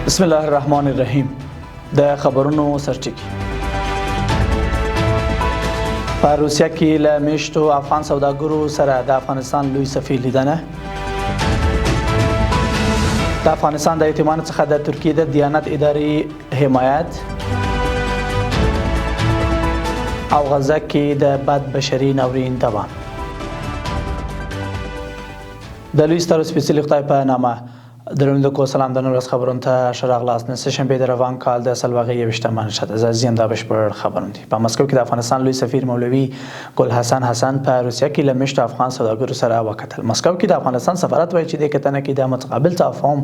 بسم الله الرحمن الرحیم. د خبرونو سرټکی. په روسیه کې له میشتو افغان سوداګرو سره د افغانستان لوی سفیر لیدنه. د افغانستان د یتیمانو څخه د ترکیې د دیانت ادارې حمایت او غزه کې د بد بشري ناورین دوام. د لوی ستر سپیڅلي خدای په نامه درنو سلام د نور خبرون ته شراغلاست نن سهشنبه د روان کال د سلواغې 28 شته زم د بشپړ خبرون دي. په مسکو کې د افغانستان لوی سفیر مولوي ګل حسن حسن په روسیه کې له میشتو افغان سوداګرو سره وکتل. مسکو کې د افغانستان سفارت وایي چې د کتنه کې د متقابل تفاهم،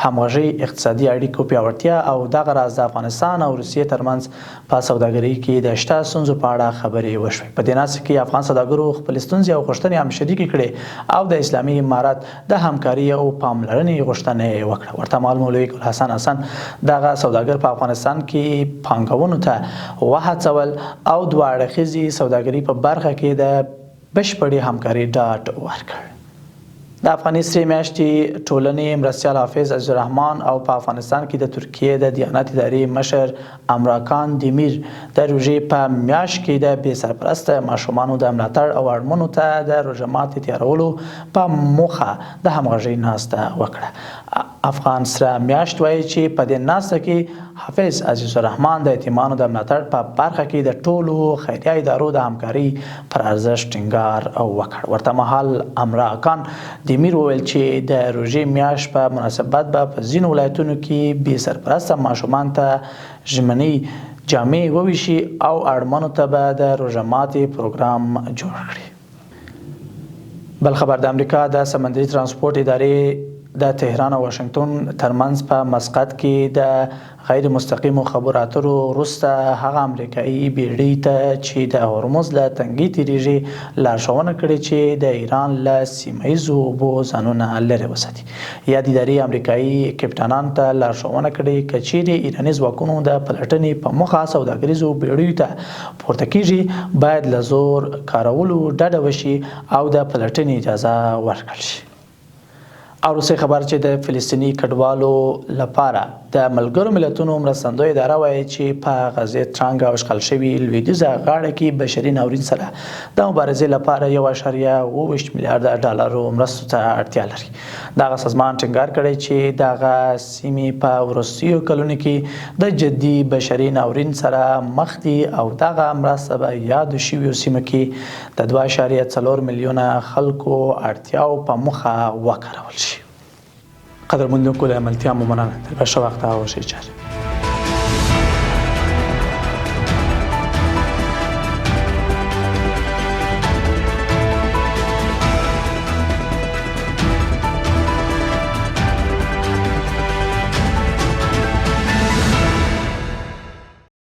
همغږي، اقتصادي اړیکو پیاوړتیا او دغه راز د افغانستان او روسیې ترمنځ په سوداګرۍ کې د شته ستونزو په اړه خبرې وشوې. په دې ناسه کې افغان سوداګرو خپل ستونزې او غوښتنې هم شریکې کړې او د اسلامي امارات د همکاري او پاملرنې غوښتنې وکړه. ورته مال مولوي ګل حسن حسن دغه سوداګر په افغانستان کې پانګونو ته وهڅول او دوه اړخیزې سوداګرۍ په برخه کې د بشپړې همکاري ډاډ ورکړ. د افغاني سرې میاشتې ټولنې مرستیال حافظ عزیز الرحمن او په افغانستان کې د ترکیې د دیانت ادارې مشر امراکان دیمیر د روژې په میاشت کې د بې سرپرسته ماشومانو د ملاتړ او اړمنو ته د روژه ماتي تیارولو په موخه د همغږۍ ناسته وکړه. افغان سره میاشت وایي چې په دې ناسته کې حافظ عزیز الرحمن د یتیمانو د ملاتړ په برخه کې د ټولو خیریه ادارو د همکاري پر ارزښت ټینګار وکړ. ورته مهال امراکان دیمیر وویل چې د روژې میاشت په مناسبت به په ځینو ولایتونو کې بې سرپرسته ماشومان ته ژمنۍ جامې وویشي او اړمنو ته به د روژه ماتي پروګرام جوړ کړي. بل خبر د امریکا د سمندري ترانسپورت ادارې د تهران او واشنگټن ترمنځ په مسقط کې د غیر مستقیمو خبرو اترو وروسته هغه امریکایي بیړۍ ته چې د هرمز له تنګي تیریږي لارښوونه کړې چې د ایران له سیمه ییزو اوبو ځانونه لرې وساتي. یا د ادارې امریکایي کپټانانو ته لارښوونه کړې که چیرې ایراني ځواکونو د پلټنې په موخه سوداګریزو بیړیو ته پورته کیږي باید له زور کارولو ډډه وشي او د پلټنې اجازه ورکړل شي. او روسي خبر چې د فلسطینی کډوالو لپاره د ملګرو ملتونو مرستندوی اداره وایي چې په غزه ترانګ او اشغال شوي لویدیځه غاړه کې بشري ناورین سره د مبارزې لپاره 1.28 میلیارډ ډالرو مرستو ته اړتیا لري. دغه سازمان ټینګار کړی چې دغه سیمې په وروستیو کلونو کې د جدي بشري ناورین سره مخ دي او دغه مرسته به یادو شویو سیمو کې د 2.4 میلیونه خلکو اړتیاو په موخه وکارول شي. قدر مندونکو له عملتیا مو مننه. در بشه وقت هواشی چهره.